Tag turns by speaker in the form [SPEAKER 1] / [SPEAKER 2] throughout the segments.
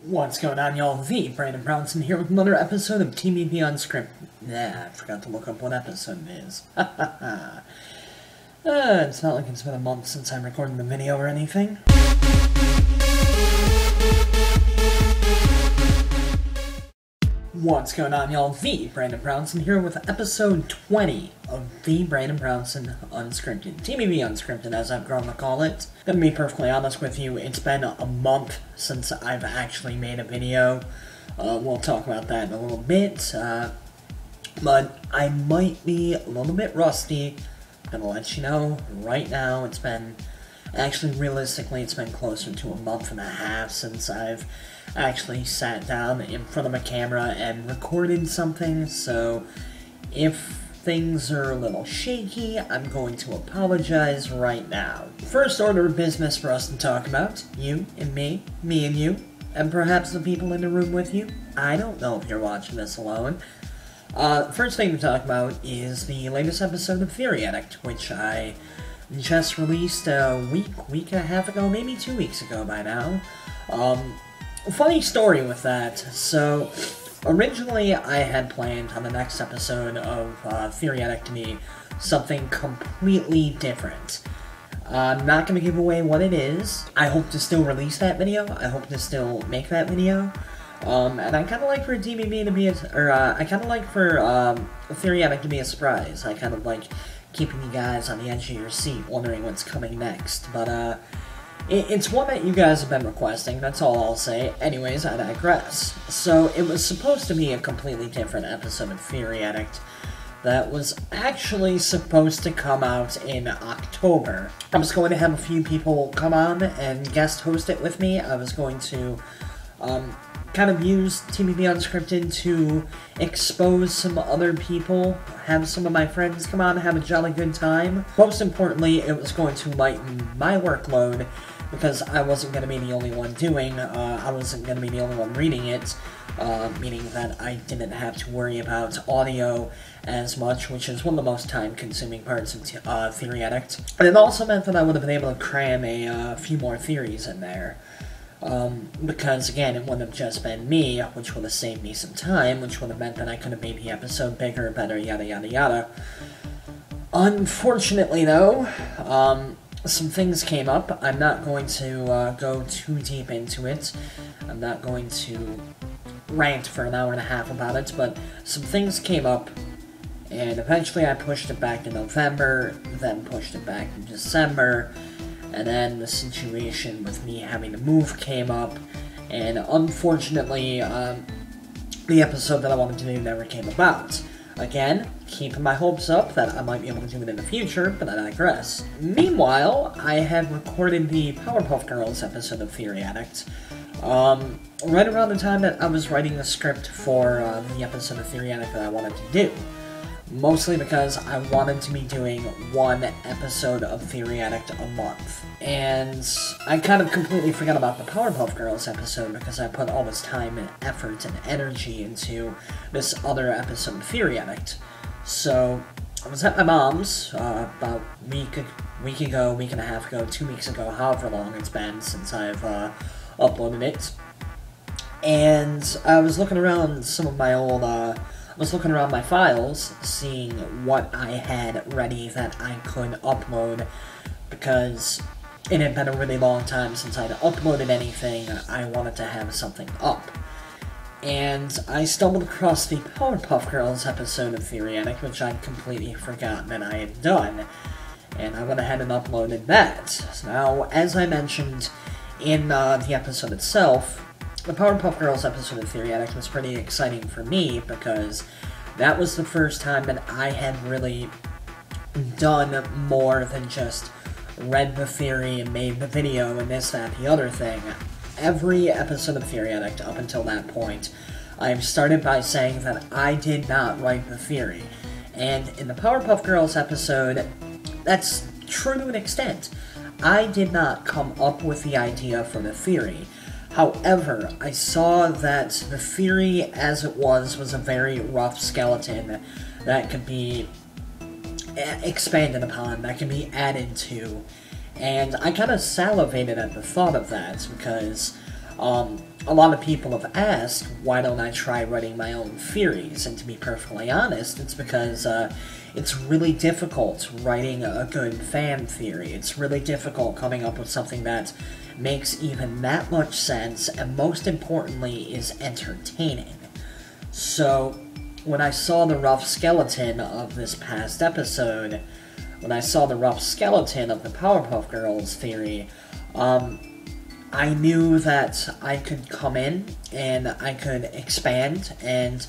[SPEAKER 1] What's going on, y'all? TheBrandonBrownson here with another episode of TBB Unscripted. Nah, I forgot to look up what episode it is. It's not like it's been a month since I recorded the video or anything. What's going on, y'all? TheBrandonBrownson here with episode 20 of TheBrandonBrownson Unscripted. TBB Unscripted, as I've grown to call it. Gonna be perfectly honest with you, it's been a month since I've actually made a video. We'll talk about that in a little bit. But I might be a little bit rusty. I'm gonna let you know right now. It's been, actually realistically, it's been closer to a month and a half since I've actually sat down in front of a camera and recorded something, so if things are a little shaky, I'm going to apologize right now. First order of business for us to talk about, you and me and you, and perhaps the people in the room with you. I don't know if you're watching this alone. First thing to talk about is the latest episode of Theory Addict, which I just released a week and a half ago, maybe 2 weeks ago by now. Funny story with that. So, originally I had planned on the next episode of Theory Addict to be something completely different. I'm not going to give away what it is. I hope to still release that video. I hope to still make that video. And I kind of like for TBB to be I kind of like for Theory Addict to be a surprise. I kind of like keeping you guys on the edge of your seat, wondering what's coming next. But, it's one that you guys have been requesting, that's all I'll say. Anyways, I digress. So, it was supposed to be a completely different episode of Theory Addict that was actually supposed to come out in October. I was going to have a few people come on and guest host it with me. I was going to, kind of use TBB Unscripted to expose some other people, have some of my friends come on, have a jolly good time. Most importantly, it was going to lighten my workload, because I wasn't going to be the only one I wasn't going to be the only one reading it, meaning that I didn't have to worry about audio as much, which is one of the most time-consuming parts of Theory Addict. And it also meant that I would have been able to cram a few more theories in there. Because, again, it wouldn't have just been me, which would have saved me some time, which would have meant that I could have made the episode bigger, better, yada yada yada. Unfortunately, though, some things came up. I'm not going to go too deep into it. I'm not going to rant for an hour and a half about it, but some things came up, and eventually I pushed it back to November, then pushed it back to December, and then the situation with me having to move came up, and unfortunately, the episode that I wanted to do never came about. Again, keeping my hopes up that I might be able to do it in the future, but I digress. Meanwhile, I had recorded the Powerpuff Girls episode of Theory Addict, right around the time that I was writing the script for the episode of Theory Addict that I wanted to do. Mostly because I wanted to be doing one episode of Theory Addict a month. And I kind of completely forgot about the Powerpuff Girls episode because I put all this time and effort and energy into this other episode of Theory Addict. So, I was at my mom's about a week ago, week and a half ago, 2 weeks ago, however long it's been since I've uploaded it. And I was looking around some of my old I was looking around my files, seeing what I had ready that I could upload, because it had been a really long time since I'd uploaded anything. I wanted to have something up. And I stumbled across the Powerpuff Girls episode of Theory Addict, which I'd completely forgotten that I had done, and I went ahead and uploaded that. So now, as I mentioned in the episode itself, the Powerpuff Girls episode of Theory Addict was pretty exciting for me, because that was the first time that I had really done more than just read the theory and made the video and this, that, the other thing. Every episode of Theory Addict up until that point, I've started by saying that I did not write the theory. And in the Powerpuff Girls episode, that's true to an extent. I did not come up with the idea for the theory. However, I saw that the theory as it was a very rough skeleton that could be expanded upon, that can be added to, and I kind of salivated at the thought of that, because a lot of people have asked, why don't I try writing my own theories? And to be perfectly honest, it's because it's really difficult writing a good fan theory. It's really difficult coming up with something that makes even that much sense, and most importantly, is entertaining. So, when I saw the rough skeleton of this past episode, when I saw the rough skeleton of the Powerpuff Girls theory, I knew that I could come in and I could expand and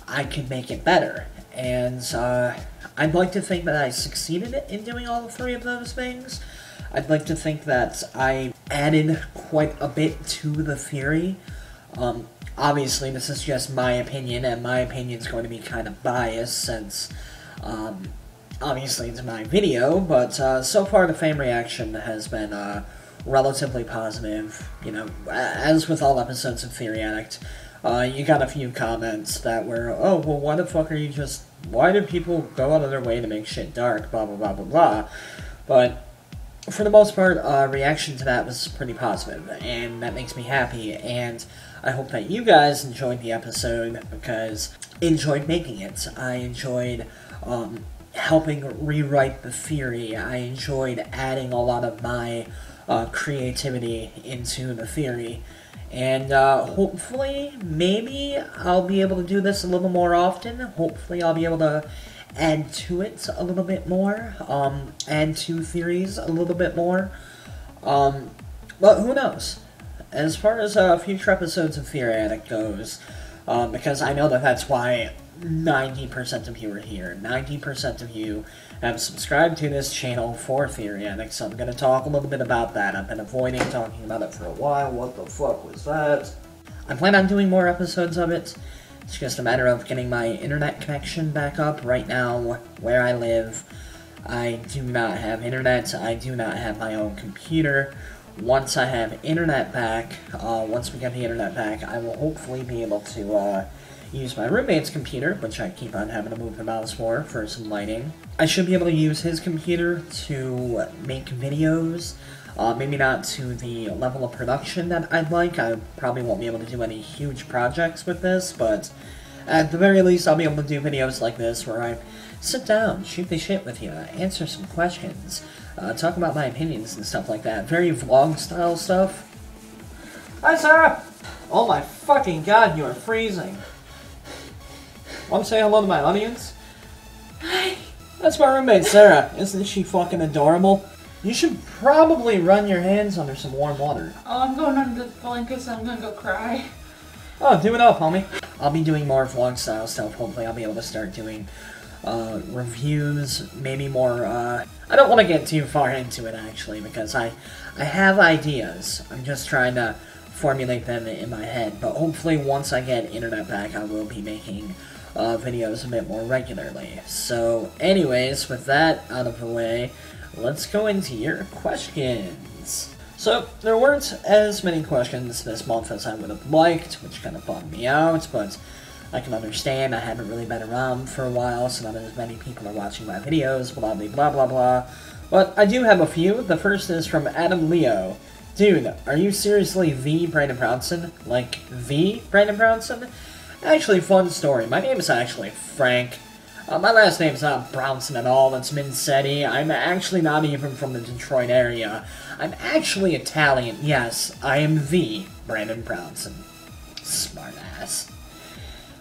[SPEAKER 1] I could make it better. And I'd like to think that I succeeded in doing all three of those things. I'd like to think that I added quite a bit to the theory. Obviously, this is just my opinion, and my opinion is going to be kind of biased since, obviously, it's my video, but so far the fan reaction has been relatively positive. You know, as with all episodes of Theory Addict, you got a few comments that were, oh, well, why the fuck are you just, why do people go out of their way to make shit dark, blah, blah, blah, blah, blah. But for the most part, reaction to that was pretty positive, and that makes me happy, and I hope that you guys enjoyed the episode, because I enjoyed making it. I enjoyed helping rewrite the theory. I enjoyed adding a lot of my creativity into the theory, and hopefully, maybe I'll be able to do this a little more often. Hopefully I'll be able to add to it a little bit more, add to theories a little bit more, but who knows? As far as future episodes of Theory Addict goes, because I know that that's why 90% of you are here. 90% of you have subscribed to this channel for Theory Addict, so I'm going to talk a little bit about that. I've been avoiding talking about it for a while. What the fuck was that? I plan on doing more episodes of it. It's just a matter of getting my internet connection back up. Right now, where I live, I do not have internet. I do not have my own computer. Once I have internet back, once we get the internet back, I will hopefully be able to use my roommate's computer, which I keep on having to move the mouse for some lighting. I should be able to use his computer to make videos, maybe not to the level of production that I'd like. I probably won't be able to do any huge projects with this, but at the very least I'll be able to do videos like this where I sit down, shoot the shit with you, answer some questions, talk about my opinions and stuff like that. Very vlog-style stuff. Hi, Sarah! Oh my fucking god, you are freezing. Want to say hello to my audience?
[SPEAKER 2] Hi.
[SPEAKER 1] That's my roommate, Sarah. Isn't she fucking adorable? You should probably run your hands under some warm water.
[SPEAKER 2] Oh, I'm going under the blankets and I'm gonna go cry.
[SPEAKER 1] Oh, do it up, homie. I'll be doing more vlog-style stuff. Hopefully I'll be able to start doing reviews, maybe more, I don't want to get too far into it, actually, because I have ideas. I'm just trying to formulate them in my head, but hopefully once I get internet back, I will be making videos a bit more regularly. So, anyways, with that out of the way, let's go into your questions. So, there weren't as many questions this month as I would have liked, which kind of bummed me out, but I can understand. I haven't really been around for a while, so not as many people are watching my videos, blah blah blah blah blah. But I do have a few. The first is from Adam Leo. Dude, are you seriously the Brandon Brownson? Like, the Brandon Brownson? Actually, fun story. My name is actually Frank. My last name's not Brownson at all. It's Mincetti. I'm actually not even from the Detroit area. I'm actually Italian. Yes, I am the Brandon Brownson. Smartass.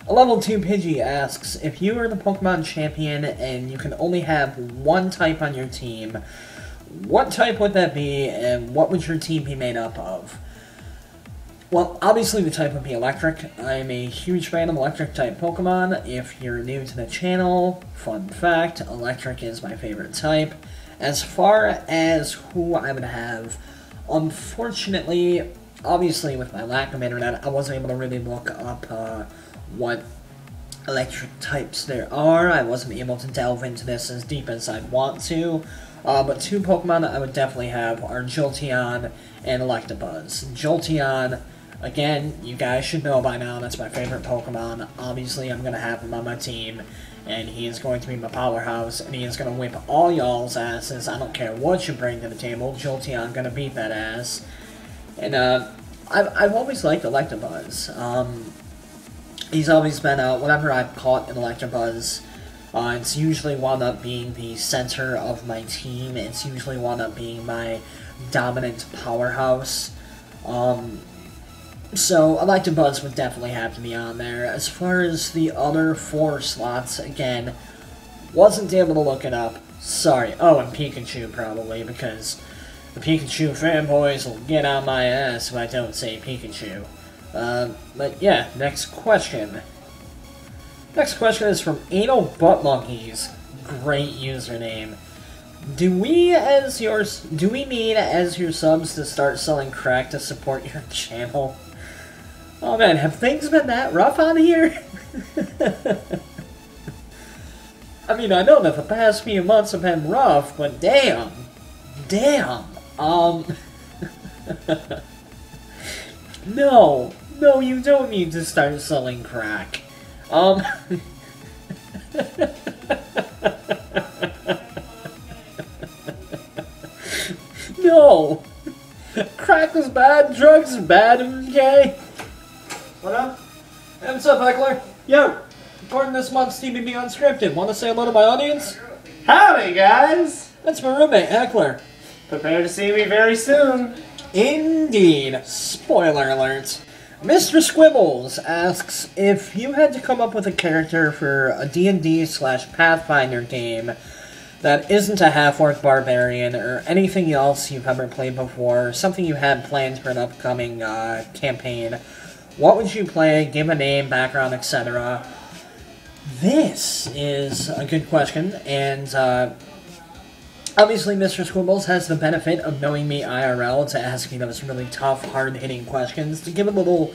[SPEAKER 1] A level 2 Pidgey asks, if you were the Pokemon champion and you can only have one type on your team, what type would that be, and what would your team be made up of? Well, obviously the type would be electric. I'm a huge fan of electric type Pokemon. If you're new to the channel, fun fact, electric is my favorite type. As far as who I would have, unfortunately, obviously with my lack of internet, I wasn't able to really look up what electric types there are. I wasn't able to delve into this as deep as I'd want to. But two Pokemon that I would definitely have are Jolteon and Electabuzz. Jolteon, again, you guys should know by now, that's my favorite Pokemon. Obviously, I'm going to have him on my team, and he is going to be my powerhouse, and he is going to whip all y'all's asses. I don't care what you bring to the table, Jolteon going to beat that ass. And, I've always liked Electabuzz. He's always been, whenever I've caught an Electabuzz, it's usually wound up being the center of my team. It's usually wound up being my dominant powerhouse. So Electabuzz would definitely have to be on there. As far as the other 4 slots, again, wasn't able to look it up. Sorry. Oh, and Pikachu, probably, because the Pikachu fanboys will get on my ass if I don't say Pikachu. But yeah, next question. Next question is from Anal Butt Monkeys. Great username. Do we need as your subs to start selling crack to support your channel? Oh man, have things been that rough on here? I mean, I know that the past few months have been rough, but damn. No, you don't need to start selling crack. No! Crack is bad, drugs is bad, okay? What up? Hey, what's up, Heckler? Yo! Recording this month's TBB Unscripted. Want to say hello to my audience?
[SPEAKER 3] Howdy, guys!
[SPEAKER 1] That's my roommate, Heckler.
[SPEAKER 3] Prepare to see me very soon.
[SPEAKER 1] Indeed. Spoiler alert. Mr. Squibbles asks, if you had to come up with a character for a D&D/Pathfinder game that isn't a half-orc barbarian or anything else you've ever played before, something you had planned for an upcoming campaign, what would you play? Give a name, background, etc. This is a good question, and obviously Mr. Squibbles has the benefit of knowing me IRL to ask me those really tough, hard-hitting questions. To give a little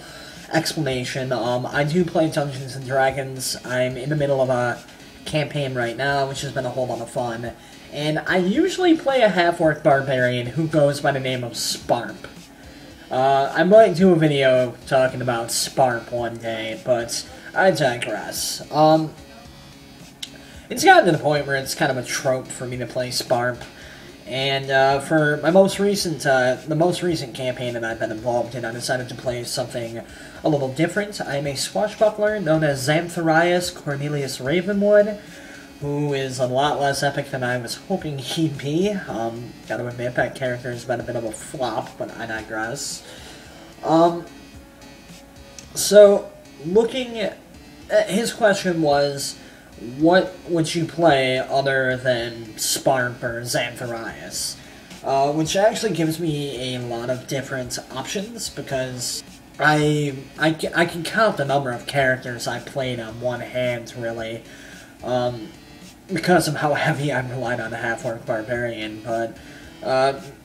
[SPEAKER 1] explanation, I do play Dungeons & Dragons. I'm in the middle of a campaign right now, which has been a whole lot of fun, and I usually play a half-orc barbarian who goes by the name of Sparp. I might do a video talking about Sparp one day, but I digress. It's gotten to the point where it's kind of a trope for me to play Sparp, and for my most recent, the most recent campaign that I've been involved in, I decided to play something a little different. I'm a swashbuckler known as Xantharias Cornelius Ravenwood, who is a lot less epic than I was hoping he'd be. Gotta admit, that character has been a bit of a flop, but I digress. So, looking at his question was, what would you play other than Sparp or Xantharias? Which actually gives me a lot of different options, because I can count the number of characters I played on one hand, really, because of how heavy I've relied on the half-orc barbarian, but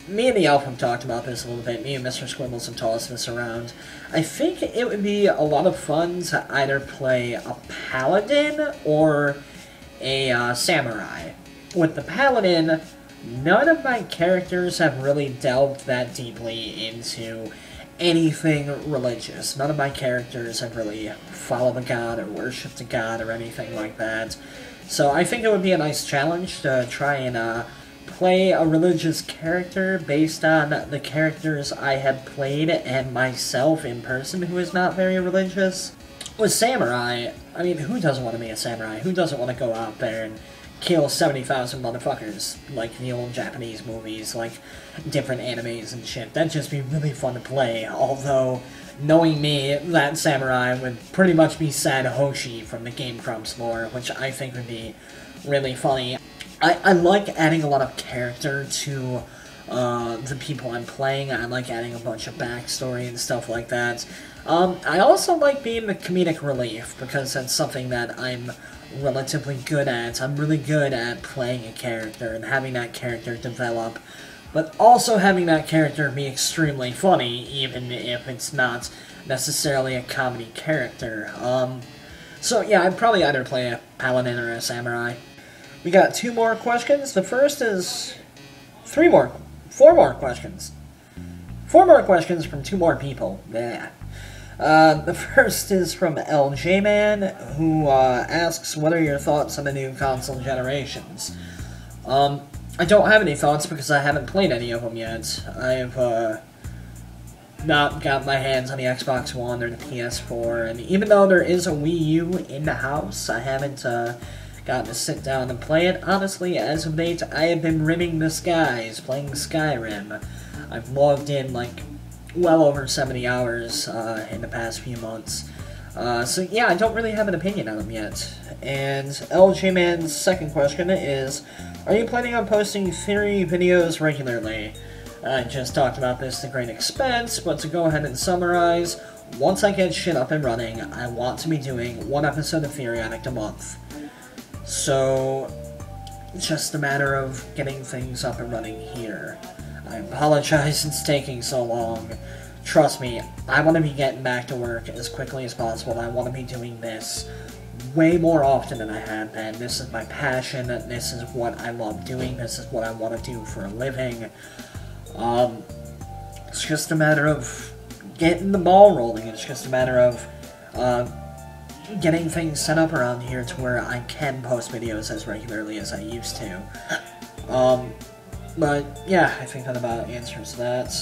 [SPEAKER 1] me and the Elf have talked about this a little bit. Me and Mr. Squibbles have tossed this around. I think it would be a lot of fun to either play a paladin or a samurai. With the paladin, none of my characters have really delved that deeply into anything religious. None of my characters have really followed a god or worshipped a god or anything like that. So I think it would be a nice challenge to try and play a religious character based on the characters I have played and myself in person who is not very religious. With samurai, I mean, who doesn't want to be a samurai? Who doesn't want to go out there and kill 70,000 motherfuckers like the old Japanese movies, like different animes and shit? That'd just be really fun to play, although, knowing me, that samurai would pretty much be Sad Hoshi from the Game Grumps lore, which I think would be really funny. I like adding a lot of character to the people I'm playing. I like adding a bunch of backstory and stuff like that. I also like being the comedic relief, because that's something that I'm relatively good at. I'm really good at playing a character and having that character develop, but also having that character be extremely funny, even if it's not necessarily a comedy character. So yeah, I'd probably either play a paladin or a samurai. We got 2 more questions. The first is 4 more questions. 4 more questions from 2 more people. Yeah. The first is from LJman, who asks, what are your thoughts on the new console generations? I don't have any thoughts because I haven't played any of them yet. not got my hands on the Xbox One or the PS4, and even though there is a Wii U in the house, I haven't gotten to sit down and play it. Honestly, as of late, I have been rimming the skies, playing Skyrim. I've logged in, like, well over 70 hours in the past few months. So yeah, I don't really have an opinion on them yet. And LJ Man's second question is, are you planning on posting theory videos regularly? I just talked about this to great expense, but to go ahead and summarize, once I get shit up and running, I want to be doing one episode of Theory Addict a month. So, it's just a matter of getting things up and running here. I apologize it's taking so long. Trust me, I want to be getting back to work as quickly as possible. I want to be doing this way more often than I have been. This is my passion, this is what I love doing, this is what I want to do for a living. It's just a matter of getting the ball rolling. It's just a matter of getting things set up around here to where I can post videos as regularly as I used to. But yeah, I think that about answers that.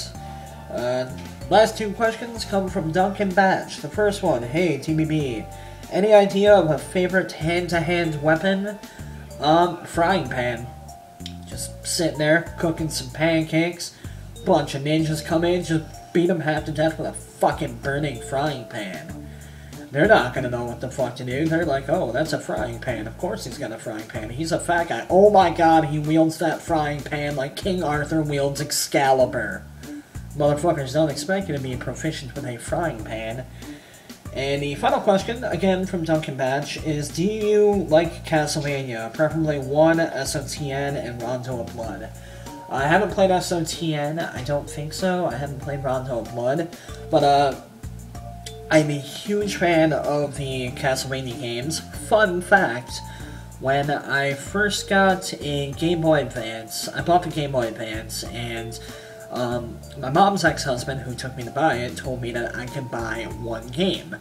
[SPEAKER 1] Last two questions come from Duncan Batch. The first one, hey TBB, any idea of a favorite hand-to-hand weapon? Frying pan. Just sitting there, cooking some pancakes, bunch of ninjas come in, just beat them half to death with a fucking burning frying pan. They're not gonna know what the fuck to do. They're like, oh, that's a frying pan. Of course he's got a frying pan. He's a fat guy. Oh my god, he wields that frying pan like King Arthur wields Excalibur. Motherfuckers don't expect you to be proficient with a frying pan. And the final question, again from Duncan Batch, is do you like Castlevania? Preferably 1, SOTN, and Rondo of Blood. I haven't played SOTN, I don't think so. I haven't played Rondo of Blood. But, I'm a huge fan of the Castlevania games. Fun fact, when I first got a Game Boy Advance, I bought the Game Boy Advance, and my mom's ex-husband, who took me to buy it, told me that I could buy one game.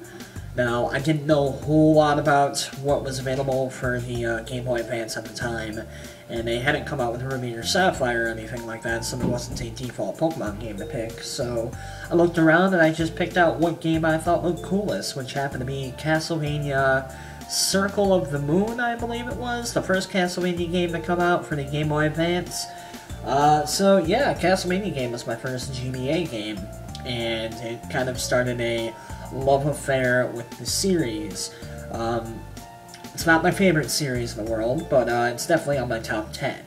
[SPEAKER 1] Now, I didn't know a whole lot about what was available for the Game Boy Advance at the time, and they hadn't come out with Ruby or Sapphire or anything like that, so there wasn't a default Pokemon game to pick. So I looked around and I just picked out what game I thought looked coolest, which happened to be Castlevania Circle of the Moon, I believe it was, the first Castlevania game to come out for the Game Boy Advance. So yeah, Castlevania game was my first GBA game, and it kind of started a love affair with the series. It's not my favorite series in the world, but it's definitely on my top 10.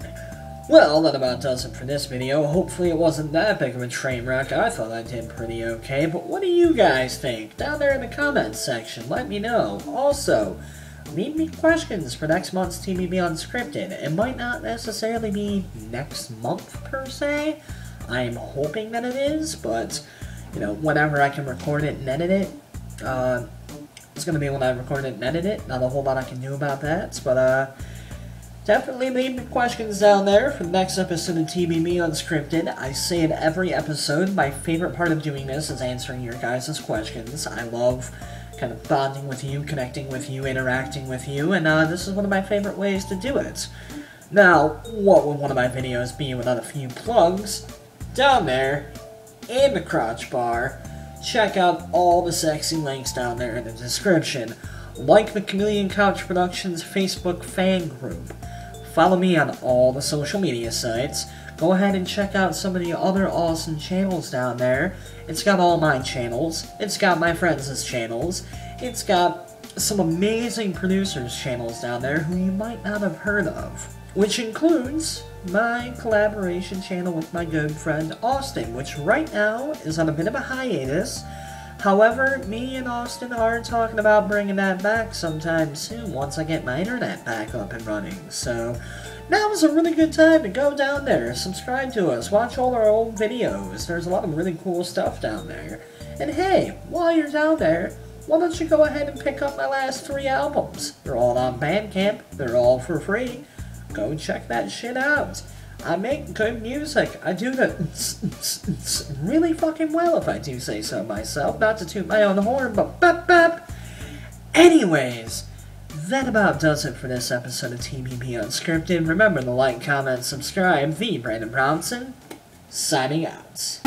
[SPEAKER 1] Well, that about does it for this video. Hopefully it wasn't that big of a train wreck. I thought I did pretty okay, but what do you guys think? Down there in the comments section, let me know. Also, leave me questions for next month's TBB Unscripted. It might not necessarily be next month, per se. I'm hoping that it is, but, you know, whenever I can record it and edit it, it's going to be when I record it and edit it. Not a whole lot I can do about that, but, definitely leave me questions down there for the next episode of TBB Unscripted. I say it every episode, my favorite part of doing this is answering your guys' questions. I love kind of bonding with you, connecting with you, interacting with you, and this is one of my favorite ways to do it. Now, what would one of my videos be without a few plugs? Down there, in the crotch bar, check out all the sexy links down there in the description. Like the Chameleon Couch Productions Facebook fan group. Follow me on all the social media sites. Go ahead and check out some of the other awesome channels down there. It's got all my channels. It's got my friends' channels. It's got some amazing producers' channels down there who you might not have heard of. Which includes my collaboration channel with my good friend Austin, which right now is on a bit of a hiatus. However, me and Austin are talking about bringing that back sometime soon once I get my internet back up and running. So, now is a really good time to go down there, subscribe to us, watch all our old videos. There's a lot of really cool stuff down there. And hey, while you're down there, why don't you go ahead and pick up my last 3 albums? They're all on Bandcamp, they're all for free. Go check that shit out. I make good music. I do that really fucking well, if I do say so myself. Not to toot my own horn, but bap. Anyways, that about does it for this episode of TBB Unscripted. Remember to like, comment, subscribe. TheBrandonBrownson, signing out.